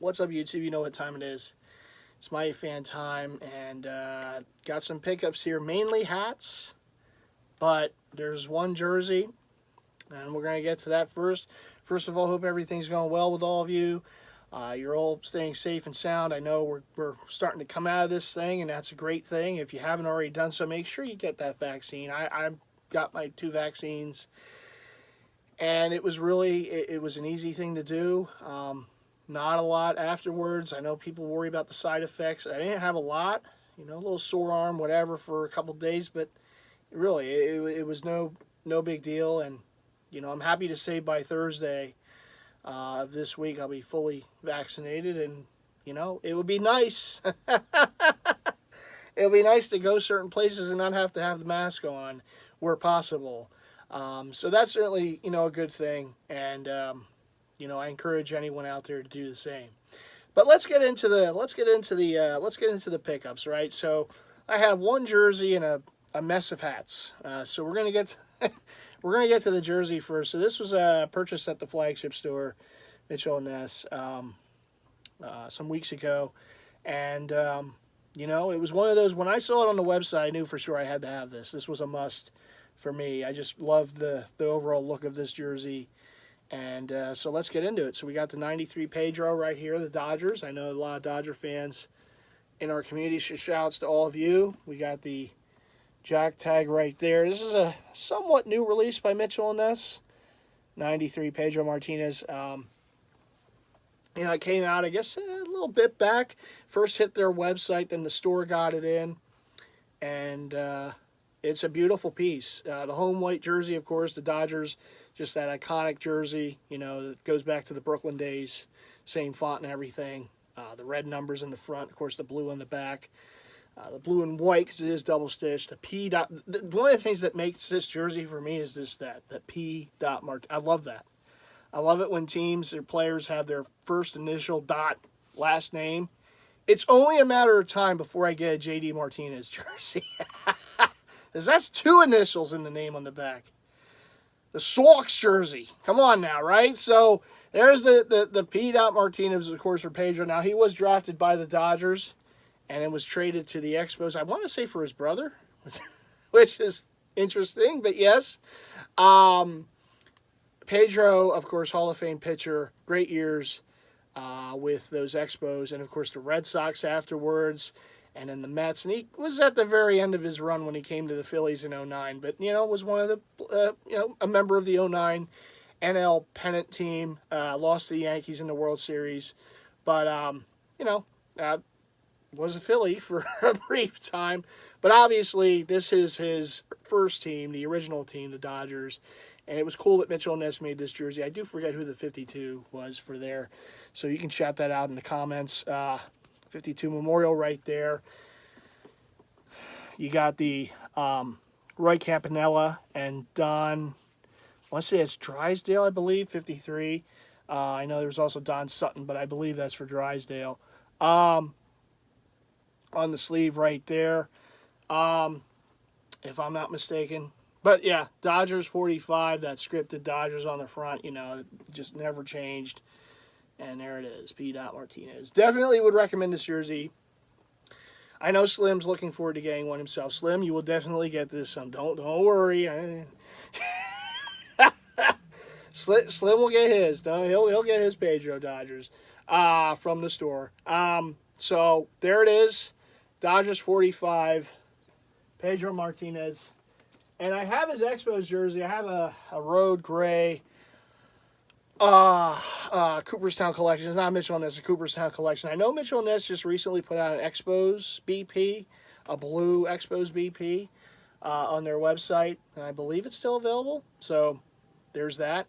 What's up, YouTube? You know what time it is. It's MightyFan time, and got some pickups here. Mainly hats, but there's one jersey, and we're going to get to that first. First of all, hope everything's going well with all of you. You're all staying safe and sound. I know we're starting to come out of this thing, and that's a great thing. If you haven't already done so, make sure you get that vaccine. I got my 2 vaccines, and it was really, it was an easy thing to do. Not a lot afterwards. I know people worry about the side effects. I didn't have a lot, a little sore arm, whatever, for a couple days, but really, it was no big deal. And, I'm happy to say by Thursday of this week, I'll be fully vaccinated, and, it would be nice. It would be nice to go certain places and not have to have the mask on where possible. So that's certainly, a good thing. And, I encourage anyone out there to do the same. But let's get into the pickups, right? So I have one jersey and a mess of hats. So we're gonna get to the jersey first. So this was purchased at the flagship store, Mitchell & Ness, some weeks ago, and it was one of those. When I saw it on the website, I knew for sure I had to have this. This was a must for me. I just loved the overall look of this jersey. And so let's get into it. So we got the 93 Pedro right here, the Dodgers. I know a lot of Dodger fans in our community. Shouts to all of you. We got the jack tag right there. This is a somewhat new release by Mitchell & Ness. 93 Pedro Martinez. It came out, I guess, a little bit back. First hit their website, then the store got it in. And it's a beautiful piece. The home white jersey, of course, the Dodgers, just that iconic jersey, that goes back to the Brooklyn days, same font and everything. The red numbers in the front, of course, the blue on the back. The blue and white, because it is double stitched. The P dot. One of the things that makes this jersey for me is just that P dot mark. I love that. I love it when teams or players have their first initial dot last name. It's only a matter of time before I get a JD Martinez jersey. Because that's 2 initials in the name on the back. The Sox Jersey. Come on now, right? So there's the P. Martinez, of course, for Pedro. Now, he was drafted by the Dodgers, and it was traded to the Expos. I want to say for his brother, which is interesting, but yes. Pedro, of course, Hall of Fame pitcher, great years with those Expos, and, of course, the Red Sox afterwards, and then the Mets. And he was at the very end of his run when he came to the Phillies in 2009. But, was one of the, a member of the 2009 NL pennant team. Lost to the Yankees in the World Series. But, was a Philly for a brief time. But obviously, this is his first team, the original team, the Dodgers. And it was cool that Mitchell & Ness made this jersey. I do forget who the 52 was for there. So you can shout that out in the comments. 52 Memorial right there. You got the Roy Campanella and Don, I want to say it's Drysdale, I believe, 53. I know there's also Don Sutton, but I believe that's for Drysdale. On the sleeve right there, if I'm not mistaken. But yeah, Dodgers 45, that scripted Dodgers on the front, just never changed. And there it is, P. Martinez. Definitely would recommend this jersey. I know Slim's looking forward to getting one himself. Slim, you will definitely get this. Don't worry. Slim will get his. He'll get his Pedro Dodgers from the store. So there it is, Dodgers 45, Pedro Martinez. And I have his Expos jersey. I have a road gray Cooperstown collection. It's not Mitchell & Ness, a Cooperstown collection. I know Mitchell & Ness just recently put out an Expos BP, a blue Expos BP on their website, and I believe it's still available. So there's that.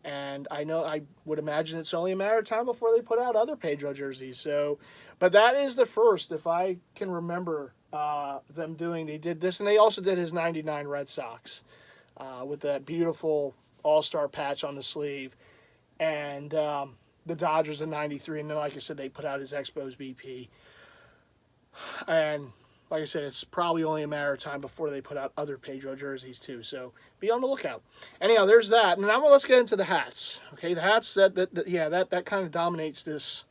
And I would imagine it's only a matter of time before they put out other Pedro jerseys. So, but that is the first, if I can remember them doing. They did this, and they also did his 99 Red Sox with that beautiful all-star patch on the sleeve. And the Dodgers in 93, and then, like I said, they put out his Expos BP. And like I said, it's probably only a matter of time before they put out other Pedro jerseys too. So be on the lookout. Anyhow, there's that. And now let's get into the hats. Okay, the hats that kind of dominates this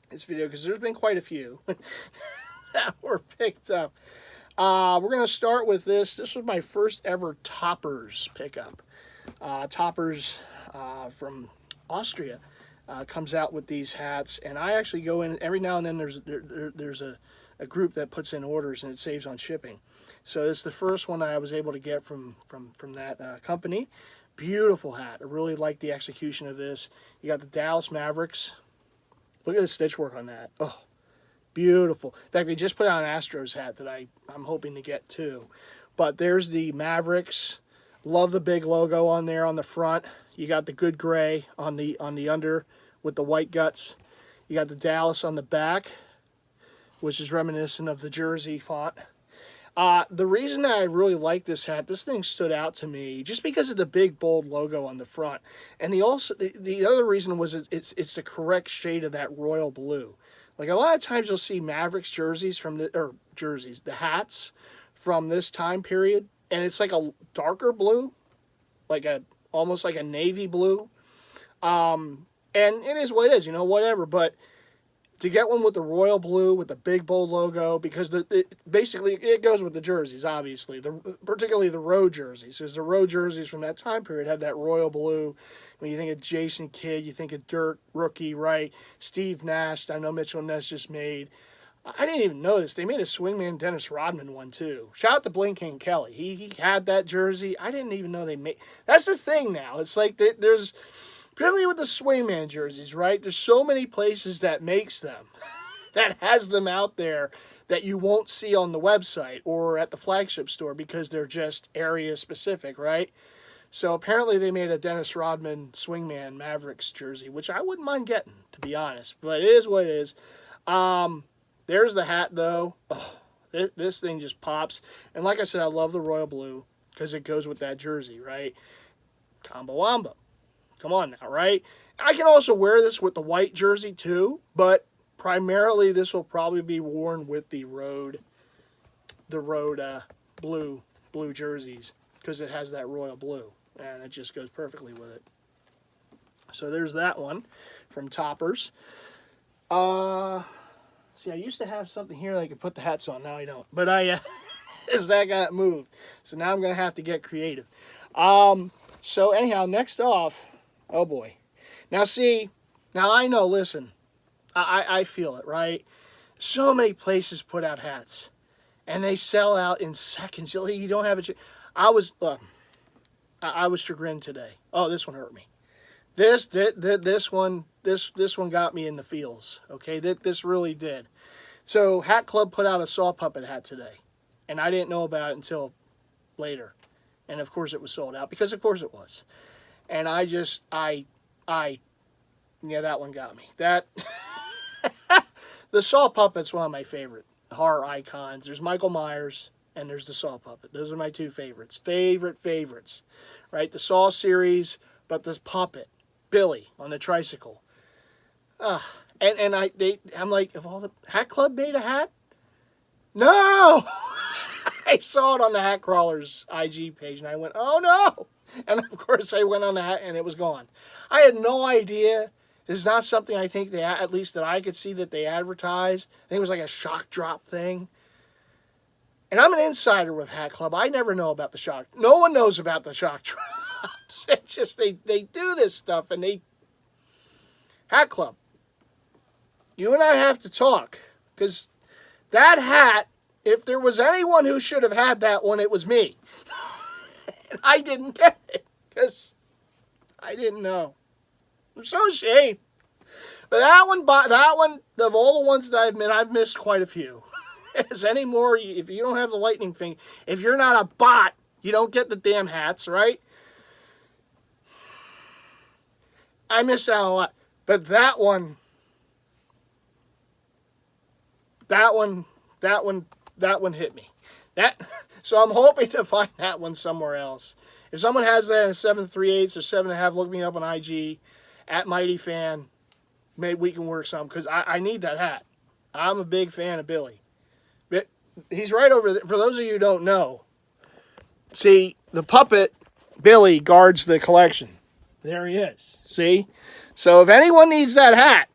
this video because there's been quite a few that were picked up. We're going to start with this. This was my first ever Toppers pickup. Toppers from Austria comes out with these hats, and I actually go in every now and then. There's a group that puts in orders, and it saves on shipping. So this is the first one I was able to get from that company. Beautiful hat. I really like the execution of this. You got the Dallas Mavericks. Look at the stitch work on that. Oh, beautiful. In fact, they just put out an Astros hat that I'm hoping to get too. But there's the Mavericks. Love the big logo on there on the front. You got the good gray on the under with the white guts. You got the Dallas on the back, which is reminiscent of the Jersey font. The reason that I really like this hat, this thing stood out to me just because of the big bold logo on the front, and the other reason was it's the correct shade of that royal blue. Like a lot of times you'll see Mavericks jerseys the hats from this time period, and it's like a darker blue, almost like a navy blue. And it is what it is, whatever. But to get one with the royal blue with the big bold logo, because basically it goes with the jerseys, obviously, particularly the road jerseys, because the road jerseys from that time period had that royal blue. When you think of Jason Kidd, you think of Dirk, rookie, right? Steve Nash, I know Mitchell Ness just made. I didn't even know this. They made a Swingman Dennis Rodman one too. Shout out to Blinking Kelly. He had that jersey. I didn't even know they made. That's the thing now. It's like there's. Particularly with the Swingman jerseys, right? There's so many places that makes them, that has them out there that you won't see on the website or at the flagship store because they're just area specific, right? So apparently they made a Dennis Rodman Swingman Mavericks jersey, which I wouldn't mind getting, to be honest. But it is what it is. There's the hat, though. Oh, this thing just pops. And like I said, I love the royal blue because it goes with that jersey, right? Combo wombo. Come on now, right? I can also wear this with the white jersey too, but primarily this will probably be worn with the road blue jerseys because it has that royal blue and it just goes perfectly with it. So there's that one from Toppers. See, I used to have something here that I could put the hats on. Now I don't, but as that got moved, so now I'm gonna have to get creative. So anyhow, next off. Oh boy. Now I know, listen, I feel it, right? So many places put out hats and they sell out in seconds. You don't have a I was chagrined today. Oh, this one hurt me. This one got me in the feels. Okay, this really did. So Hat Club put out a Saw Puppet hat today, and I didn't know about it until later. And of course it was sold out because of course it was. And that one got me. The Saw Puppet's one of my favorite horror icons. There's Michael Myers and there's the Saw Puppet. Those are my two favorites. Favorites, right? The Saw series, but the puppet, Billy on the tricycle. I'm like, of all the Hat Club made a hat? No! I saw it on the Hat Crawlers IG page and I went, oh no! And of course I went on that and it was gone. I had no idea. It's not something I think at least that I could see that they advertised. I think it was like a shock drop thing. And I'm an insider with Hat Club. I never know about the shock. No one knows about the shock drops. It's just they do this stuff and Hat Club. You and I have to talk because that hat, if there was anyone who should have had that one, it was me. And I didn't get it because I didn't know. I'm so ashamed. But that one, of all the ones that I've missed quite a few. As anymore, if you don't have the lightning thing, if you're not a bot, you don't get the damn hats, right? I miss out a lot. But that one hit me. So I'm hoping to find that one somewhere else. If someone has that in 7.3/8 or 7.5, look me up on IG at MightyFan. Maybe we can work some because I need that hat. I'm a big fan of Billy. But he's right over there. For those of you who don't know, see, the puppet, Billy, guards the collection. There he is. See? So if anyone needs that hat,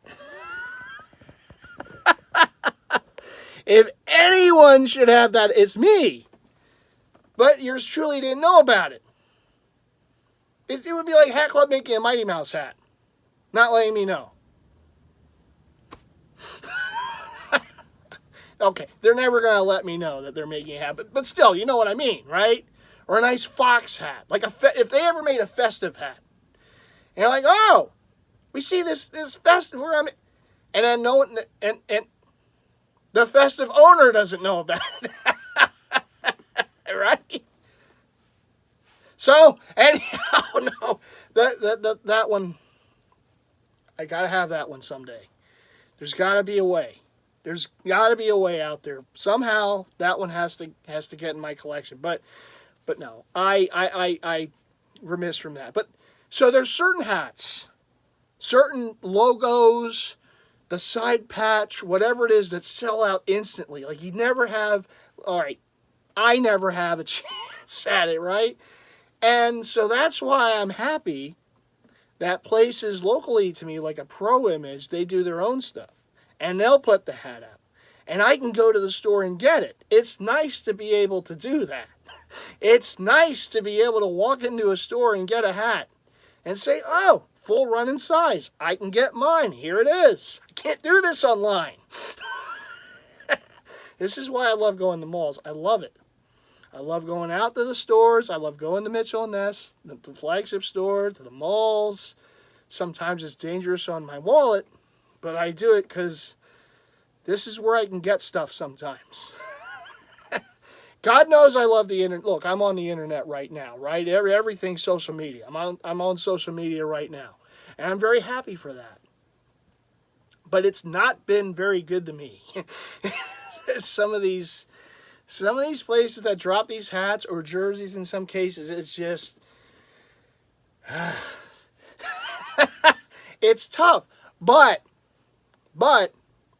If anyone should have that, it's me. But yours truly didn't know about it. It would be like Hat Club making a Mighty Mouse hat. Not letting me know. Okay, they're never going to let me know that they're making a hat. But still, you know what I mean, right? Or a nice fox hat. Like if they ever made a festive hat. And you're like, oh, we see this festive. And then no one, and the festive owner doesn't know about it. Right? So, anyhow, no. That one, I got to have that one someday. There's got to be a way. There's got to be a way out there. Somehow, that one has to get in my collection. But no, I remiss from that. But so there's certain hats, certain logos, the side patch, whatever it is, that sell out instantly. Like you never have. All right, I never have a chance at it, right? And so that's why I'm happy that places locally to me, like a Pro Image, they do their own stuff. And they'll put the hat out. And I can go to the store and get it. It's nice to be able to do that. It's nice to be able to walk into a store and get a hat. And say, oh, full running size. I can get mine. Here it is. I can't do this online. This is why I love going to malls. I love it. I love going out to the stores. I love going to Mitchell & Ness, the flagship store, to the malls. Sometimes it's dangerous on my wallet, but I do it because this is where I can get stuff sometimes. God knows I love the internet. Look, I'm on the internet right now, right? Everything's social media. I'm on social media right now, and I'm very happy for that. But it's not been very good to me. Some of these places that drop these hats or jerseys, in some cases, it's just it's tough. But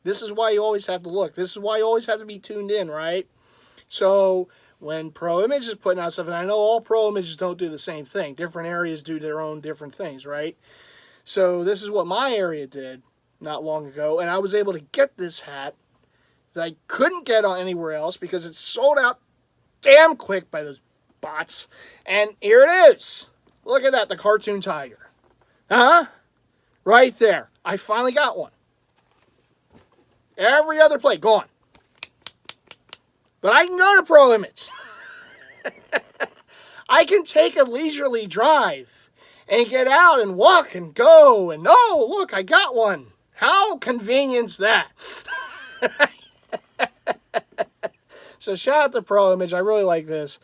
this is why you always have to look. This is why you always have to be tuned in, right? So when Pro Image is putting out stuff, and I know all Pro Images don't do the same thing. Different areas do their own different things, right? So this is what my area did not long ago, and I was able to get this hat that I couldn't get on anywhere else because it's sold out damn quick by those bots. And here it is. Look at that, the cartoon tiger. Huh? Right there. I finally got one. Every other plate, gone. But I can go to Pro Image. I can take a leisurely drive and get out and walk and go. And oh, look, I got one. How convenient's that? So shout out to Pro Image. I really like this.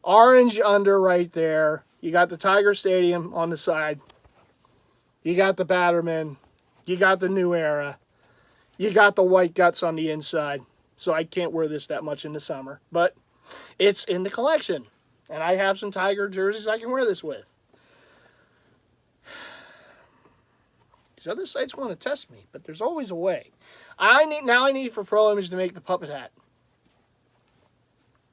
Orange under right there. You got the Tiger Stadium on the side. You got the Batterman. You got the New Era. You got the white guts on the inside. So I can't wear this that much in the summer. But it's in the collection. And I have some Tiger jerseys I can wear this with. These other sites want to test me, but there's always a way. I need for Pro Image to make the puppet hat.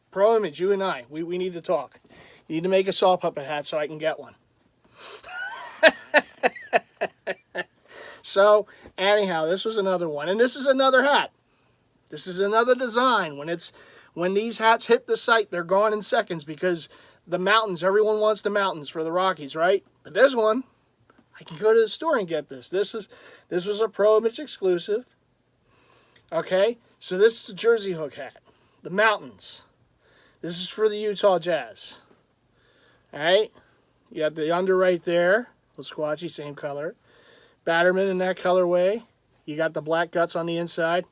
Pro Image, you and I, we need to talk. You need to make a saw puppet hat so I can get one. So, anyhow, this was another one. And this is another hat. This is another design. When these hats hit the site, they're gone in seconds because the mountains, everyone wants the mountains for the Rockies, right? But this one, I can go to the store and get this. This was a Pro Image exclusive. Okay? So this is a Jersey hook hat. The mountains. This is for the Utah Jazz. Alright? You got the under right there. Little squatchy, same color. Batterman in that colorway. You got the black guts on the inside.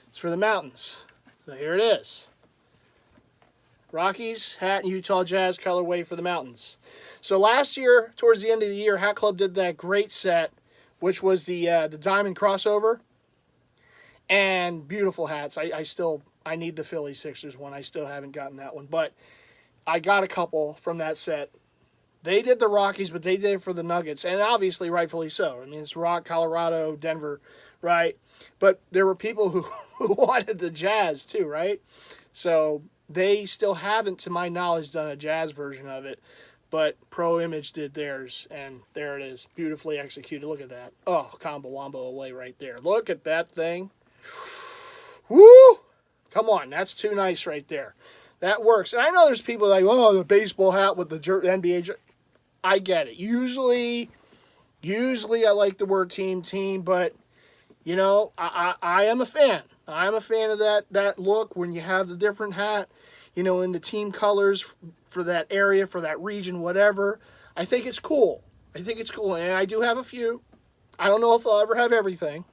It's for the mountains. So here it is. Rockies hat and Utah Jazz colorway for the mountains. So last year, towards the end of the year, Hat Club did that great set, which was the diamond crossover. And beautiful hats. I need the Phillies Sixers one. I still haven't gotten that one. But I got a couple from that set. They did the Rockies, but they did it for the Nuggets. And obviously, rightfully so. I mean, it's Colorado, Denver, right? But there were people who wanted the Jazz too, right? So they still haven't, to my knowledge, done a Jazz version of it. But Pro Image did theirs, and there it is. Beautifully executed. Look at that. Oh, combo wombo away right there. Look at that thing. Woo! Come on, that's too nice right there. That works. And I know there's people like, oh, the baseball hat with the NBA. I get it. Usually I like the word team, but, you know, I am a fan. I'm a fan of that look when you have the different hat, you know, in the team colors for that area, for that region, whatever. I think it's cool. And I do have a few. I don't know if I'll ever have everything.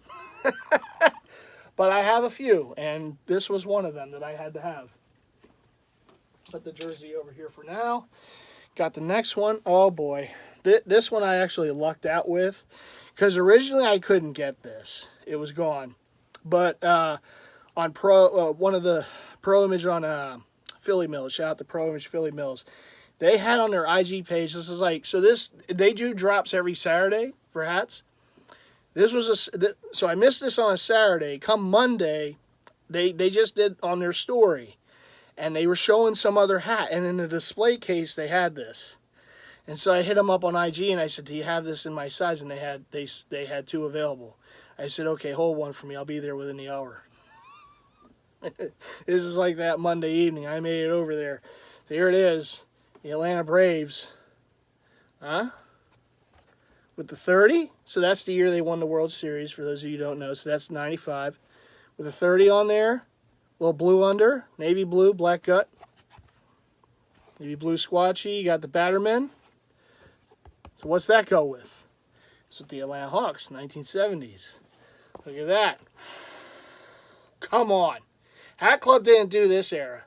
But I have a few, and this was one of them that I had to have. Put the jersey over here for now. Got the next one. Oh, boy. This one I actually lucked out with, because originally I couldn't get this. It was gone. But on one of the Pro Image on Philly Mills, shout out to Pro Image Philly Mills, they had on their IG page, this is like, so they do drops every Saturday for hats. So I missed this on a Saturday. Come Monday, they just did on their story, and they were showing some other hat, and in the display case they had this, and so I hit them up on IG and I said, "Do you have this in my size?" And they had two available. I said, "Okay, hold one for me. I'll be there within the hour." This is like that Monday evening. I made it over there. So here it is, the Atlanta Braves, with the 30. So that's the year they won the World Series, for those of you who don't know. So that's 95. With a 30 on there. A little blue under. Navy blue, black gut. Navy blue squatchy. You got the Batterman. So what's that go with? It's with the Atlanta Hawks, 1970s. Look at that. Come on. Hat Club didn't do this era.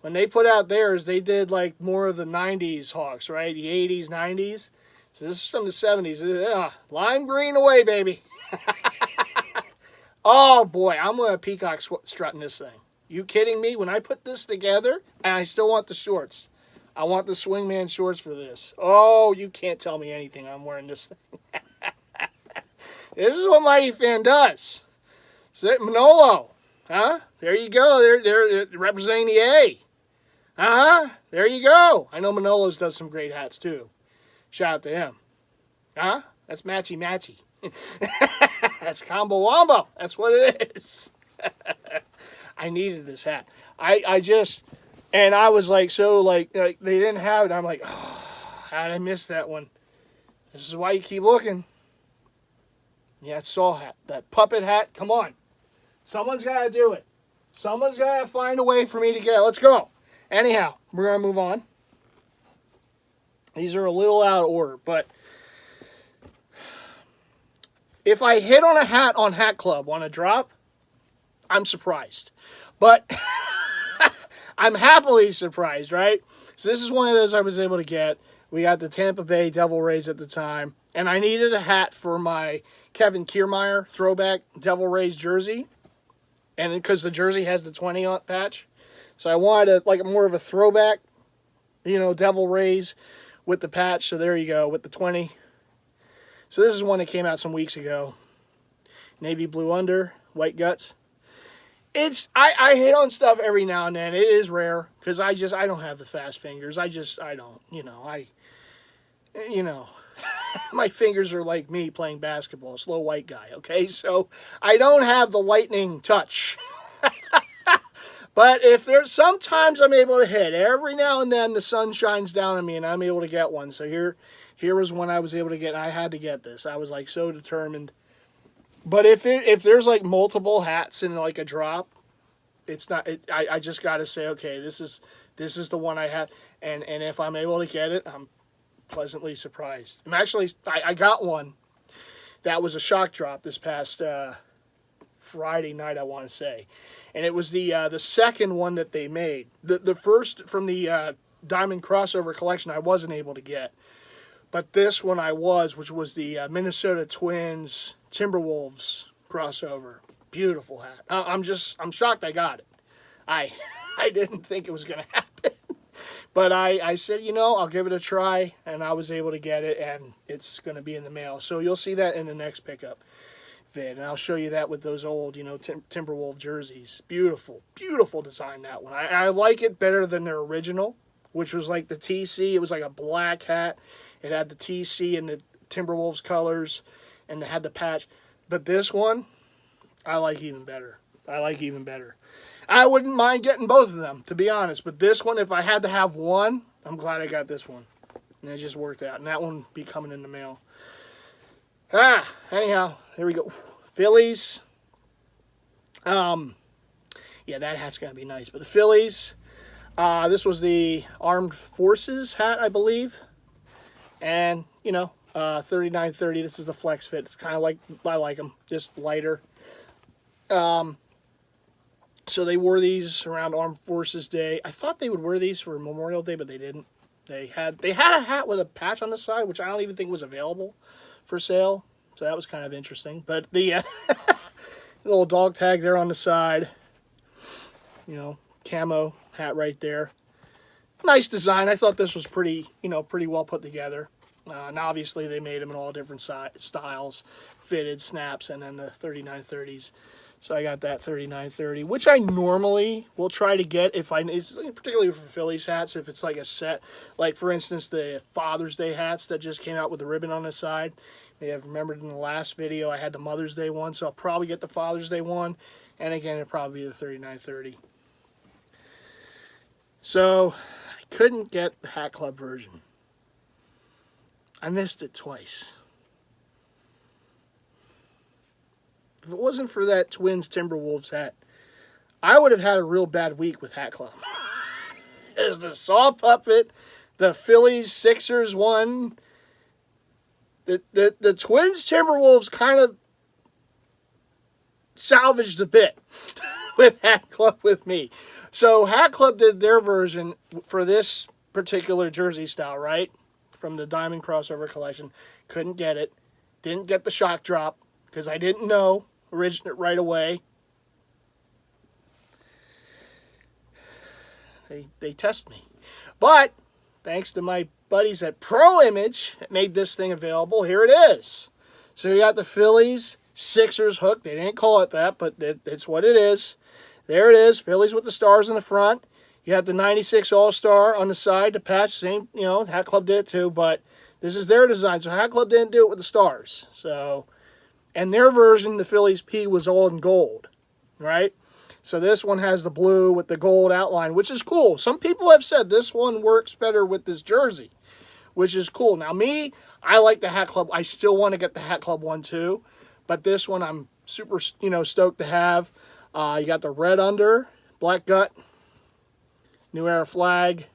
When they put out theirs, they did like more of the 90s Hawks, right? The 80s, 90s. So this is from the 70s. Lime green away, baby. Oh, boy. I'm going to peacock strutting this thing. You kidding me? When I put this together, and I still want the shorts. I want the swingman shorts for this. Oh, you can't tell me anything. I'm wearing this thing. This is what MightyFan does. So, Manolo. There you go. They're representing the A. There you go. I know Manolo's does some great hats, too. Shout out to him. That's matchy. That's combo wombo. That's what it is. I needed this hat. And I was like, so like they didn't have it. I'm like, oh, how did I miss that one? This is why you keep looking. Yeah, it's Saul hat. That puppet hat. Come on. Someone's got to do it. Someone's got to find a way for me to get it. Let's go. Anyhow, we're going to move on. These are a little out of order, but if I hit on a hat on Hat Club on a drop, I'm surprised. But I'm happily surprised, right? So this is one of those I was able to get. We got the Tampa Bay Devil Rays at the time, and I needed a hat for my Kevin Kiermaier throwback Devil Rays jersey, and because the jersey has the 20 on patch, so I wanted more of a throwback, Devil Rays with the patch. So there you go, with the 20. So this is one that came out some weeks ago. Navy blue under, white guts. I hit on stuff every now and then. It is rare because I don't have the fast fingers. I don't, my fingers are like me playing basketball, slow white guy, okay? So I don't have the lightning touch. But sometimes I'm able to hit. Every now and then the sun shines down on me and I'm able to get one. So here was one I was able to get, and I had to get this. I was like so determined. But if there's like multiple hats in like a drop, it's not. I just got to say, okay, this is the one I had, and if I'm able to get it, I'm pleasantly surprised. I got one that was a shock drop this past Friday night, I want to say, and it was the second one that they made. The first from the Diamond Crossover collection I wasn't able to get, but this one I was, which was the Minnesota Twins Timberwolves crossover. Beautiful hat. I'm shocked I got it. I didn't think it was going to happen. But I said, I'll give it a try, and I was able to get it, and it's going to be in the mail. So you'll see that in the next pickup vid, and I'll show you that with those old, Timberwolf jerseys. Beautiful, beautiful design, that one. I like it better than their original, which was like the TC. It was like a black hat. It had the TC and the Timberwolves colors, and it had the patch. But this one, I like even better. I like even better. I wouldn't mind getting both of them, to be honest. But this one, if I had to have one, I'm glad I got this one. And it just worked out. And that one will be coming in the mail. Anyhow, here we go. Phillies. Yeah, that hat's going to be nice. But the Phillies, this was the Armed Forces hat, I believe. And, 3930. This is the flex fit. It's kind of like, I like them, just lighter. So they wore these around Armed Forces Day. I thought they would wear these for Memorial Day, but they didn't. They had a hat with a patch on the side, which I don't even think was available for sale. So that was kind of interesting. But the little dog tag there on the side, camo hat right there. Nice design. I thought this was pretty well put together. And obviously they made them in all different styles, fitted, snaps, and then the 3930s. So I got that 3930, which I normally will try to get particularly for Phillies hats, if it's like a set. Like, for instance, the Father's Day hats that just came out with the ribbon on the side. You may have remembered in the last video I had the Mother's Day one, so I'll probably get the Father's Day one. And again, it'll probably be the 3930. So I couldn't get the Hat Club version. I missed it twice. If it wasn't for that Twins Timberwolves hat, I would have had a real bad week with Hat Club. As the Saw Puppet, the Phillies Sixers one, the Twins Timberwolves kind of salvaged a bit with Hat Club with me. So Hat Club did their version for this particular jersey style, right? From the Diamond Crossover Collection. Couldn't get it. Didn't get the shock drop because I didn't know right away. They test me. But thanks to my buddies at Pro Image, it made this thing available. Here it is. So you got the Phillies Sixers hook. They didn't call it that, but it's what it is. There it is. Phillies with the stars in the front. You have the 96 All-Star on the side, the patch, same, Hat Club did it too, but this is their design. So Hat Club didn't do it with the stars. So, and their version, the Phillies P, was all in gold, right? So this one has the blue with the gold outline, which is cool. Some people have said this one works better with this jersey, which is cool. Now me, I like the Hat Club. I still want to get the Hat Club one too, but this one I'm super, stoked to have. You got the red under, black gut, New Era flag,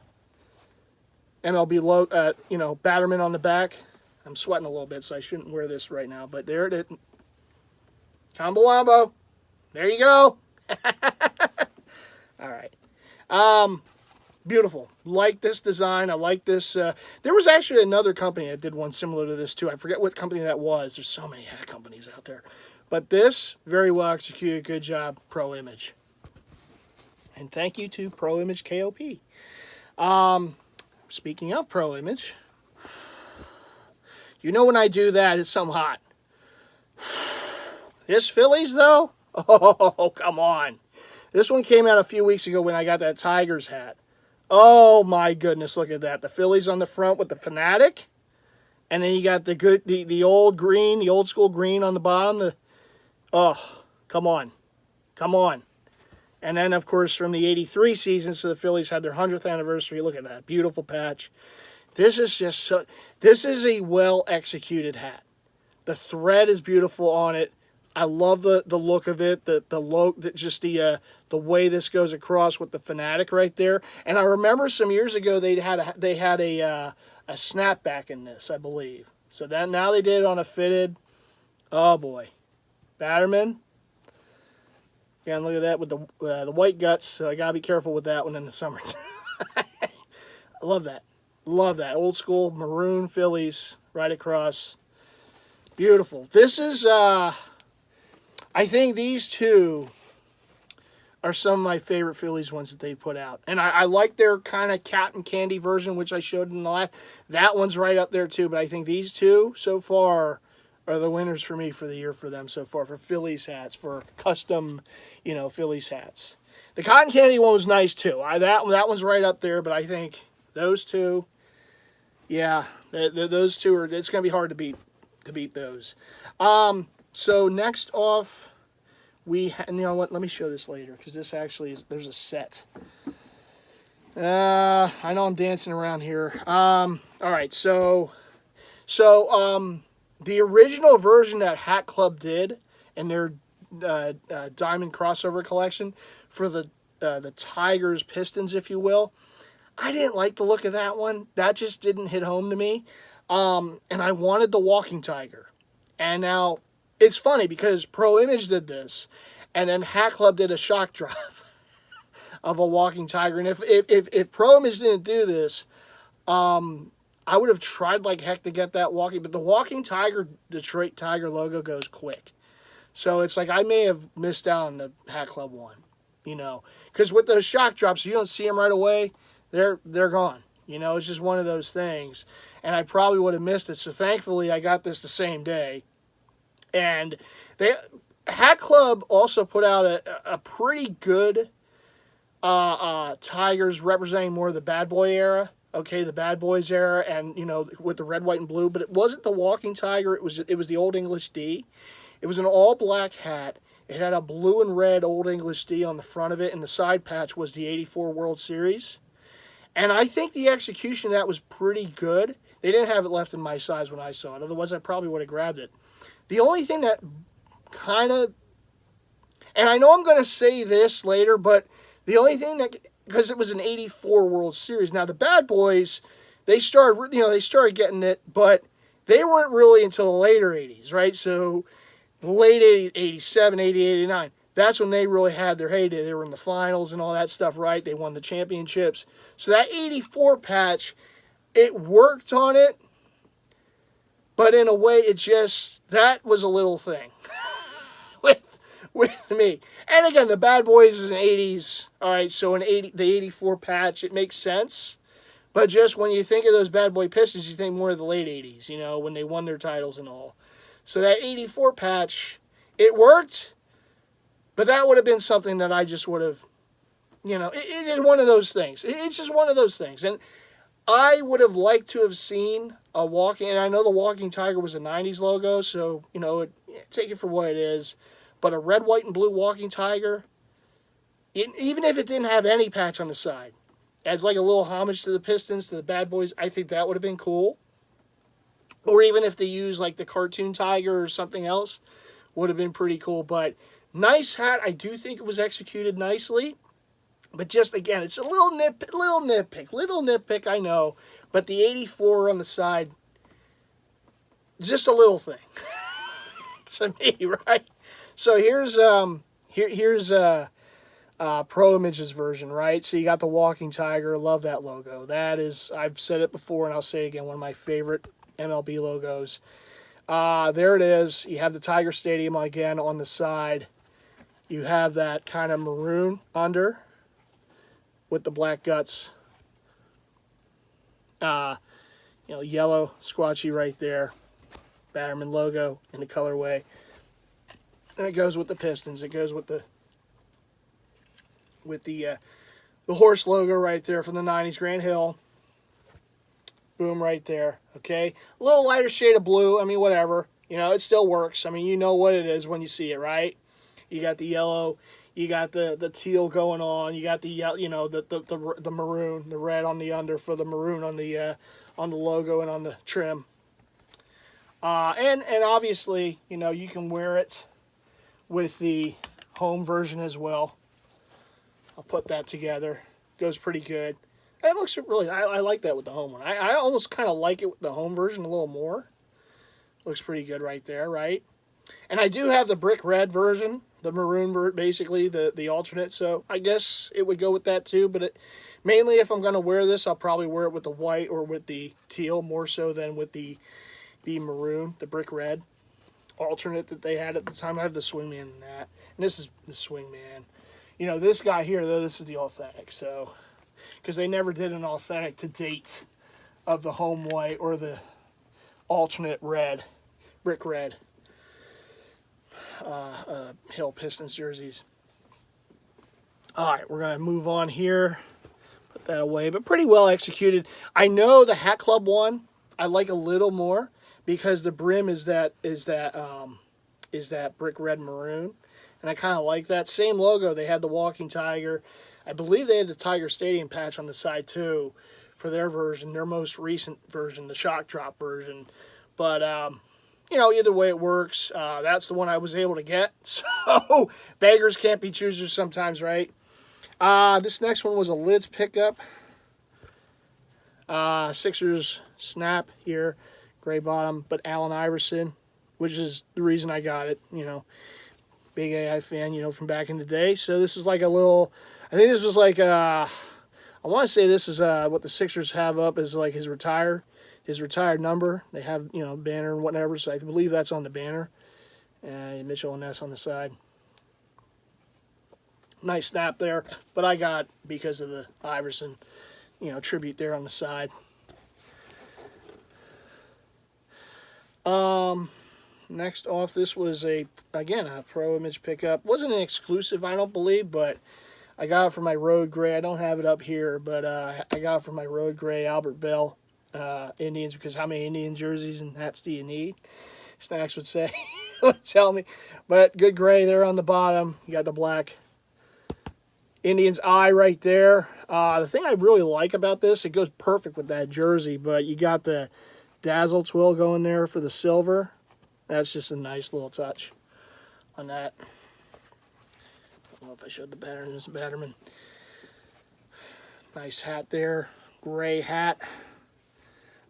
MLB logo, Batterman on the back. I'm sweating a little bit, so I shouldn't wear this right now, but there it is. Combo wombo. There you go. All right. Beautiful. Like this design. I like this. There was actually another company that did one similar to this too. I forget what company that was. There's so many hat companies out there. But this, very well executed. Good job, Pro Image. And thank you to Pro Image KOP. Speaking of Pro Image, when I do that, it's something hot. This Phillies, though, oh, come on. This one came out a few weeks ago when I got that Tigers hat. Oh, my goodness, look at that. The Phillies on the front with the Fanatic. And then you got the old green, the old school green on the bottom. Oh, come on. Come on. And then, of course, from the 83 season, so the Phillies had their 100th anniversary. Look at that. Beautiful patch. This is just so... This is a well-executed hat. The thread is beautiful on it. I love the look of it. The way this goes across with the Fanatic right there. And I remember some years ago they had a snapback in this, I believe. So now they did it on a fitted. Oh, boy. Batterman. Again, look at that with the white guts. So I got to be careful with that one in the summertime. I love that. Love that. Old school maroon Phillies right across. Beautiful. This is, I think these two are some of my favorite Phillies ones that they've put out. And I like their kind of cotton candy version, which I showed in the last. That one's right up there too. But I think these two so far are the winners for me for the year for them so far, for Phillies hats, for custom, Phillies hats. The cotton candy one was nice too. That one's right up there, but I think those two, yeah, those two are. It's going to be hard to beat those. So next off, and you know what? Let me show this later because this actually is. There's a set. I know I'm dancing around here. All right, so the original version that Hat Club did in their Diamond crossover collection for the Tigers Pistons, if you will, I didn't like the look of that one. That just didn't hit home to me. And I wanted the Walking Tiger. And now it's funny because Pro Image did this, and then Hat Club did a shock drop of a Walking Tiger. And if Pro Image didn't do this, I would have tried like heck to get that Walking. But the Walking Tiger Detroit Tiger logo goes quick. So it's like I may have missed out on the Hat Club one, you know. Because with those shock drops, you don't see them right away. They're gone. You know, it's just one of those things. And I probably would have missed it. So thankfully, I got this the same day. And Hat Club also put out a pretty good Tigers representing more of the bad boy era. Okay, the bad boys era, and you know, with the red, white, and blue. But it wasn't the Walking Tiger. It was the Old English D. It was an all black hat. It had a blue and red Old English D on the front of it, and the side patch was the '84 World Series. And I think the execution of that was pretty good. They didn't have it left in my size when I saw it. Otherwise, I probably would have grabbed it. The only thing that kind of, and I know I'm going to say this later, but the only thing that, because it was an '84 World Series. Now, the bad boys, they started getting it, but they weren't really until the later 80s, right? So, the late 80s, 87, 88, 89. That's when they really had their heyday. They were in the finals and all that stuff, right? They won the championships. So that '84 patch, it worked on it, but in a way, that was a little thing with me. And again, the Bad Boys is an '80s. All right, so the '84 patch, it makes sense. But just when you think of those Bad Boy Pistons, you think more of the late '80s, you know, when they won their titles and all. So that '84 patch, it worked. But that would have been something that I just would have, you know, it is one of those things. It's just one of those things. And I would have liked to have seen a Walking, and I know the Walking Tiger was a '90s logo, so, you know, take it for what it is. But a red, white, and blue Walking Tiger, even if it didn't have any patch on the side, as like a little homage to the Pistons, to the Bad Boys, I think that would have been cool. Or even if they used like the cartoon tiger or something else, would have been pretty cool. But nice hat. I do think it was executed nicely. But just, again, it's a little nitpick, I know. But the '84 on the side, just a little thing. To me, right? So here's Pro Image's version, right? So you got the Walking Tiger. Love that logo. That is, I've said it before and I'll say it again, one of my favorite MLB logos. There it is. You have the Tiger Stadium again on the side. You have that kind of maroon under with the black guts. You know, yellow squatchy right there. Batterman logo in the colorway. And it goes with the Pistons. It goes with the horse logo right there from the '90s, Grant Hill. Boom, right there. Okay, a little lighter shade of blue. I mean, whatever. You know, it still works. I mean, you know what it is when you see it, right? You got the yellow. You got the teal going on. You got the you know, the maroon, the red on the under for the maroon on the logo and on the trim. And obviously, you know, you can wear it with the home version as well. I'll put that together. Goes pretty good. It looks really, I like that with the home one. I almost kind of like it with the home version a little more. Looks pretty good right there, right? And I do have the brick red version, the maroon, basically, the alternate. So I guess it would go with that too. But mainly if I'm going to wear this, I'll probably wear it with the white or with the teal more so than with the maroon, the brick red alternate that they had at the time. I have the Swingman in that. And this is the Swingman. You know, this guy here, though, this is the authentic. So, because they never did an authentic to date of the home white or the alternate red, brick red, Hill Pistons jerseys. All right, we're going to move on here. Put that away, but pretty well executed. I know the Hat Club one I like a little more because the brim is that brick red maroon. and I kind of like that. Same logo. They had the walking tiger. I believe they had the Tiger Stadium patch on the side too for their version, their most recent version, the shock drop version. But, you know, either way it works. That's the one I was able to get. So, beggars can't be choosers sometimes, right? This next one was a lids pickup. Sixers snap here, gray bottom, but Allen Iverson, which is the reason I got it, you know. Big AI fan, you know, from back in the day. So this is like a little, I think this was like, I want to say this is what the Sixers have up is like his retired number. They have, you know, banner and whatever, so I believe that's on the banner. Mitchell and Ness on the side. Nice snap there, but I got because of the Iverson, you know, tribute there on the side. Next off, this was again a Pro Image pickup. Wasn't an exclusive, I don't believe, but I got it for my Road Gray. I don't have it up here, but I got it for my Road Gray Albert Bell Indians, because how many Indian jerseys and hats do you need? Snacks would say, would tell me. But good gray there on the bottom. You got the black Indians eye right there. The thing I really like about this, it goes perfect with that jersey, but you got the Dazzle twill going there for the silver. That's just a nice little touch on that. I don't know if I showed the Batterman. Nice hat there. Gray hat.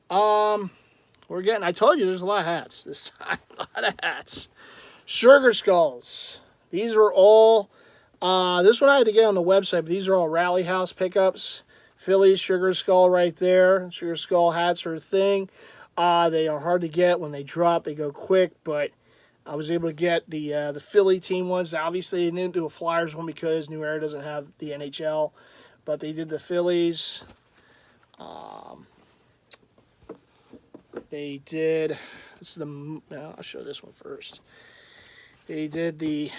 We're getting, I told you there's a lot of hats this time. A lot of hats. Sugar Skulls. These were all, this one I had to get on the website, but these are all Rally House pickups. Phillies Sugar Skull right there. Sugar Skull hats are a thing. They are hard to get when they drop. They go quick, but I was able to get the Philly team ones. Obviously, they didn't do a Flyers one because New Era doesn't have the NHL, but they did the Phillies. They did, I'll show this one first. They did the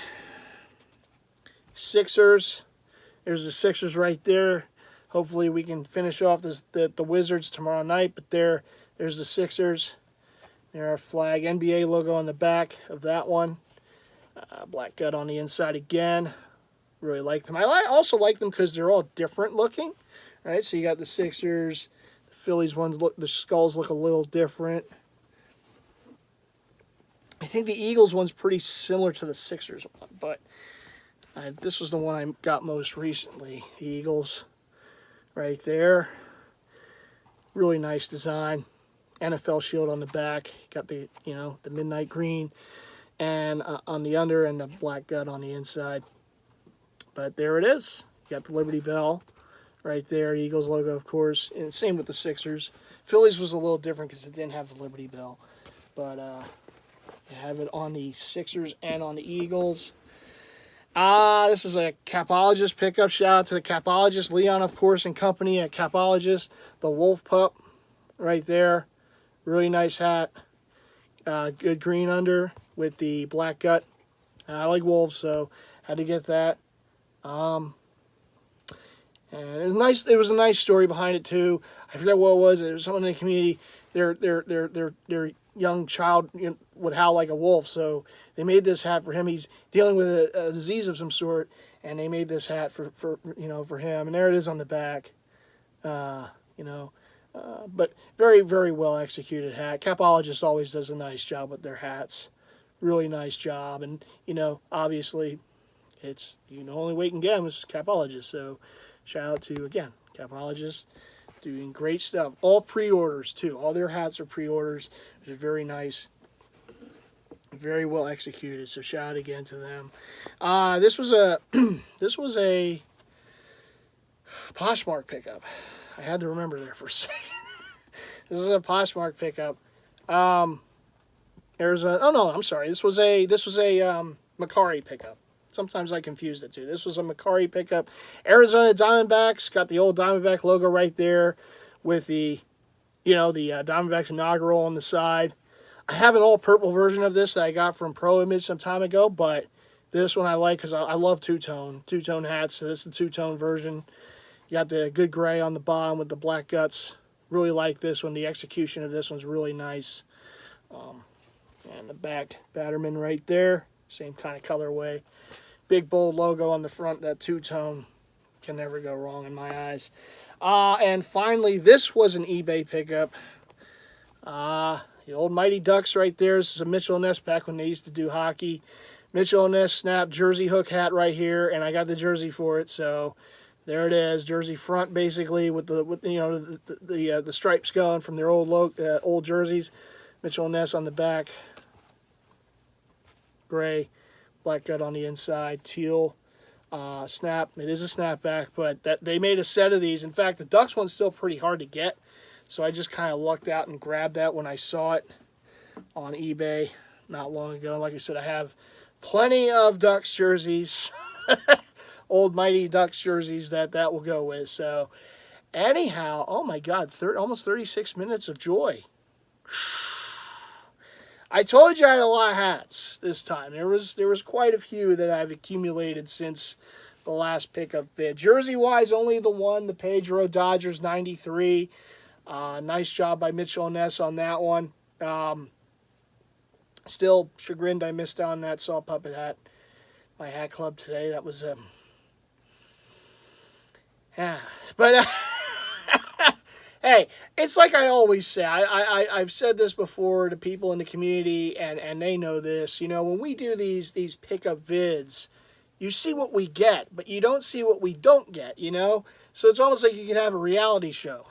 Sixers. There's the Sixers right there. Hopefully we can finish off the Wizards tomorrow night, but there's the Sixers. There's our flag, NBA logo on the back of that one. Black gut on the inside again. Really like them. I also like them because they're all different looking. Right, so you got the Sixers. The Phillies ones the skulls look a little different. I think the Eagles one's pretty similar to the Sixers one, but this was the one I got most recently. The Eagles right there. Really nice design. NFL shield on the back. Got the, you know, the midnight green and on the under, and the black gut on the inside. But there it is. You got the Liberty Bell right there. Eagles logo, of course. And same with the Sixers. Phillies was a little different because it didn't have the Liberty Bell. But you have it on the Sixers and on the Eagles. This is a Capologist pickup. Shout out to the Capologist. Leon, of course, and company at Capologist. The Wolf Pup right there. Really nice hat. Good green under with the black gut. I like wolves, so had to get that. And it was nice. It was a nice story behind it too. I forget what it was. It was someone in the community. Their young child, you know, would howl like a wolf, so they made this hat for him. He's dealing with a disease of some sort, and they made this hat for him. And there it is on the back. But very, very well executed hat. Capologist always does a nice job with their hats. Really nice job. And, you know, obviously, it's, you know, only way you can get them is Capologist. So, shout out to, again, Capologist doing great stuff. All pre-orders, too. All their hats are pre-orders, which is very nice. Very well executed. So, shout out again to them. This was a Poshmark pickup. I had to remember there for a second. This is a Poshmark pickup. Arizona. Oh no, I'm sorry. This was a Macari pickup. Sometimes I confuse the two. This was a Macari pickup. Arizona Diamondbacks, got the old Diamondback logo right there with the Diamondbacks inaugural on the side. I have an all purple version of this that I got from Pro Image some time ago, but this one I like because I love two-tone hats. So this is the two-tone version. You got the good gray on the bottom with the black guts. Really like this one. The execution of this one's really nice. And the back Batterman right there. Same kind of colorway. big bold logo on the front, that two-tone, can never go wrong in my eyes. And finally, this was an eBay pickup. The old Mighty Ducks right there. This is a Mitchell & Ness back when they used to do hockey. Mitchell & Ness snap jersey hook hat right here, and I got the jersey for it. So there it is, jersey front basically with the stripes going from their old jerseys. Mitchell & Ness on the back, gray, black gut on the inside, teal. Snap. It is a snapback, but they made a set of these. In fact, the Ducks one's still pretty hard to get, so I just kind of lucked out and grabbed that when I saw it on eBay not long ago. And like I said, I have plenty of Ducks jerseys, old Mighty Ducks jerseys that will go with. So anyhow, oh my God, almost 36 minutes of joy. I told you I had a lot of hats this time. There was quite a few that I've accumulated since the last pickup vid. Jersey-wise, only the one, the Pedro Dodgers 93. Nice job by Mitchell & Ness on that one. Still chagrined I missed out on that Saw Puppet hat. My hat club today. That was yeah. But hey, it's like I always say. I've said this before to people in the community, and they know this. You know, when we do these pickup vids, you see what we get, but you don't see what we don't get, you know? So it's almost like you can have a reality show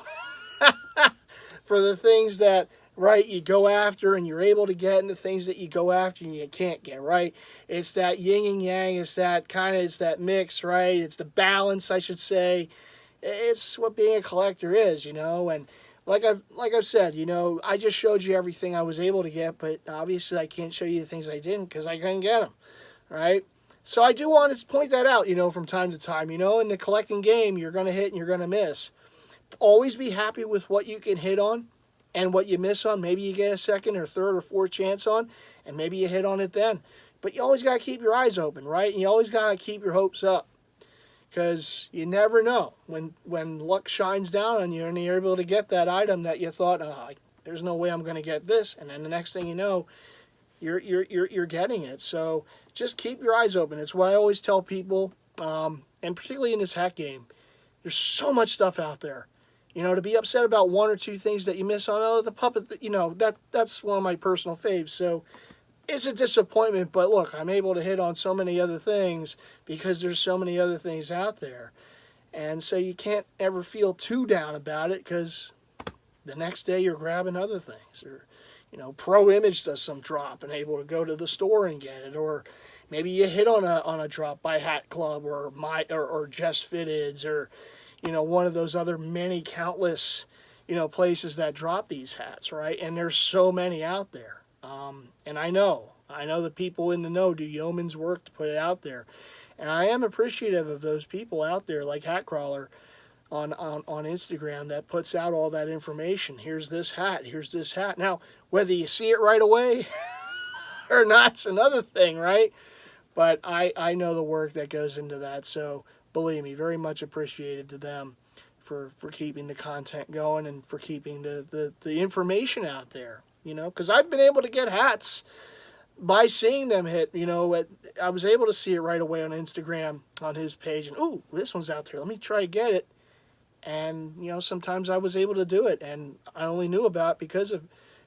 for the things that, right, you go after and you're able to get, and the things that you go after and you can't get, right? It's that yin and yang, it's that mix, right? It's the balance, I should say. It's what being a collector is, you know? And like I've said, you know, I just showed you everything I was able to get, but obviously I can't show you the things I didn't because I couldn't get them, right? So I do want to point that out, you know, from time to time. You know, in the collecting game, you're going to hit and you're going to miss. Always be happy with what you can hit on and what you miss on. Maybe you get a second or third or fourth chance on, and maybe you hit on it then. But you always got to keep your eyes open, right? And you always got to keep your hopes up because you never know when luck shines down on you and you're able to get that item that you thought, oh, there's no way I'm going to get this. And then the next thing you know, you're getting it. So just keep your eyes open. It's what I always tell people, and particularly in this hat game. There's so much stuff out there. You know, to be upset about one or two things that you miss on, oh, the puppet, you know, that's one of my personal faves. So it's a disappointment, but look, I'm able to hit on so many other things because there's so many other things out there. And so you can't ever feel too down about it because the next day you're grabbing other things. Or, you know, Pro Image does some drop and able to go to the store and get it. Or maybe you hit on a drop by Hat Club or Just Fitteds or, you know, one of those other many countless, you know, places that drop these hats, right? And there's so many out there. And I know the people in the know do yeoman's work to put it out there. And I am appreciative of those people out there like Hatcrawler on Instagram that puts out all that information. Here's this hat. Here's this hat. Now, whether you see it right away or not's another thing, right? But I know the work that goes into that. So believe me, very much appreciated to them for keeping the content going and for keeping the information out there, you know, because I've been able to get hats by seeing them hit, you know, I was able to see it right away on Instagram on his page. And, ooh, this one's out there. Let me try to get it. And, you know, sometimes I was able to do it. And I only knew about it because of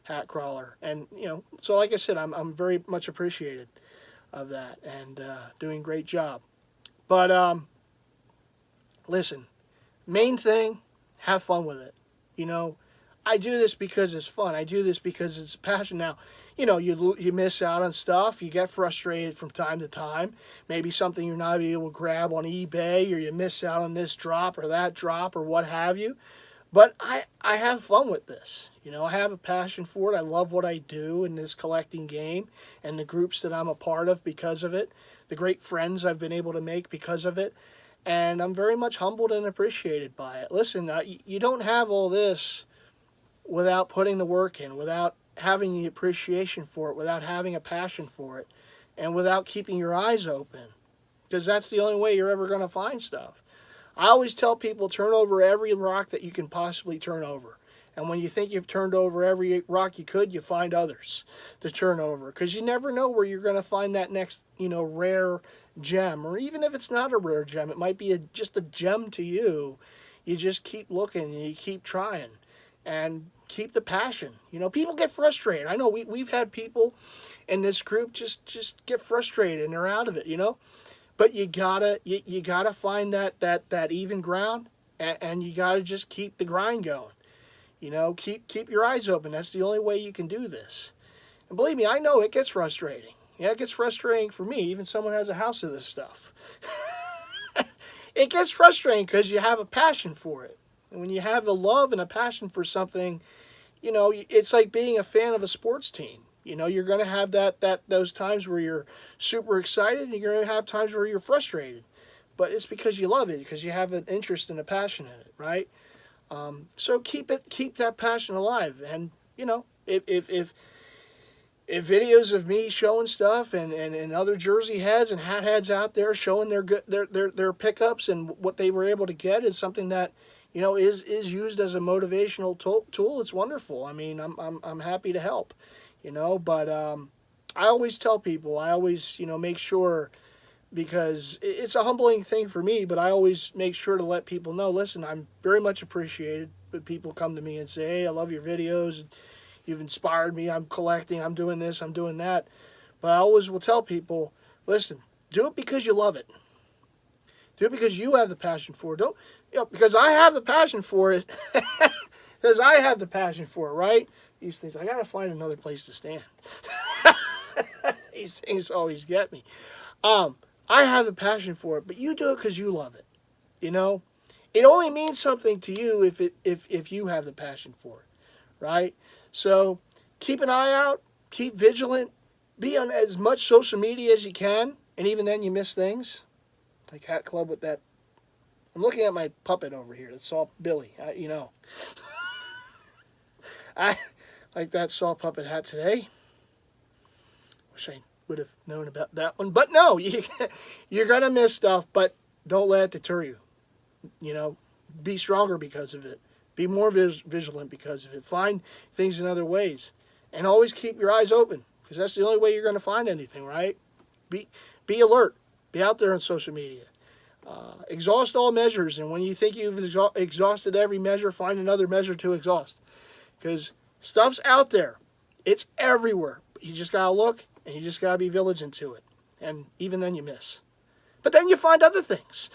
Hatcrawler. And, you know, so like I said, I'm very much appreciated of that and doing a great job. But, listen, main thing, have fun with it. You know, I do this because it's fun. I do this because it's passion. Now, you know, you miss out on stuff. You get frustrated from time to time. Maybe something you're not able to grab on eBay, or you miss out on this drop or that drop or what have you. But I have fun with this. You know, I have a passion for it. I love what I do in this collecting game and the groups that I'm a part of because of it, the great friends I've been able to make because of it. And I'm very much humbled and appreciated by it. Listen, you don't have all this without putting the work in, without having the appreciation for it, without having a passion for it, and without keeping your eyes open, because that's the only way you're ever going to find stuff. I always tell people, turn over every rock that you can possibly turn over. And when you think you've turned over every rock you could, you find others to turn over. Because you never know where you're going to find that next, rare gem. Or even if it's not a rare gem, it might be just a gem to you. You just keep looking and you keep trying. And keep the passion. People get frustrated. I know we've had people in this group just get frustrated and they're out of it, But you gotta find that even ground, and you gotta just keep the grind going. Keep your eyes open. That's the only way you can do this. And believe me, I know it gets frustrating. Yeah, it gets frustrating for me. Even someone has a house of this stuff. It gets frustrating because you have a passion for it. And when you have the love and a passion for something, it's like being a fan of a sports team. You're going to have those times where you're super excited, and you're going to have times where you're frustrated. But it's because you love it, because you have an interest and a passion in it, right? So keep that passion alive. And if videos of me showing stuff and other jersey heads and hat heads out there showing their pickups and what they were able to get is something that is used as a motivational tool, it's wonderful. I mean, I'm happy to help, But I always tell people, I always make sure, because it's a humbling thing for me, but I always make sure to let people know, listen, I'm very much appreciated when people come to me and say, hey, I love your videos, you've inspired me, I'm collecting, I'm doing this, I'm doing that. But I always will tell people, listen, do it because you love it. Do it because you have the passion for it. Don't, because I have the passion for it. Because I have the passion for it, right? These things, I got to find another place to stand. These things always get me. I have the passion for it, but you do it because you love it. It only means something to you if you have the passion for it, right? So keep an eye out, keep vigilant, be on as much social media as you can, and even then you miss things. Like Hat Club with that. I'm looking at my puppet over here. That's all Billy. I like that saw puppet hat today. Wish I would have known about that one. But no, you're going to miss stuff, but don't let it deter you. Be stronger because of it. Be more vigilant because of it. Find things in other ways. And always keep your eyes open, because that's the only way you're going to find anything, right? Be alert. Be out there on social media. Exhaust all measures, and when you think you've exhausted every measure, find another measure to exhaust. Because stuff's out there. It's everywhere. You just got to look, and you just got to be vigilant to it. And even then you miss. But then you find other things.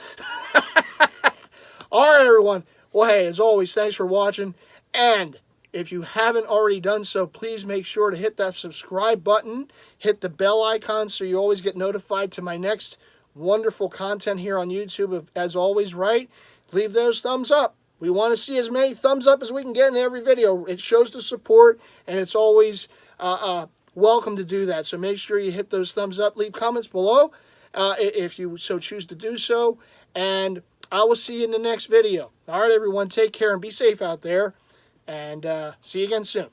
All right, everyone. Well, hey, as always, thanks for watching. And if you haven't already done so, please make sure to hit that subscribe button. Hit the bell icon so you always get notified to my next wonderful content here on YouTube. As always, right? Leave those thumbs up. We want to see as many thumbs up as we can get in every video. It shows the support, and it's always welcome to do that. So make sure you hit those thumbs up. Leave comments below if you so choose to do so. And I will see you in the next video. All right, everyone. Take care and be safe out there. And see you again soon.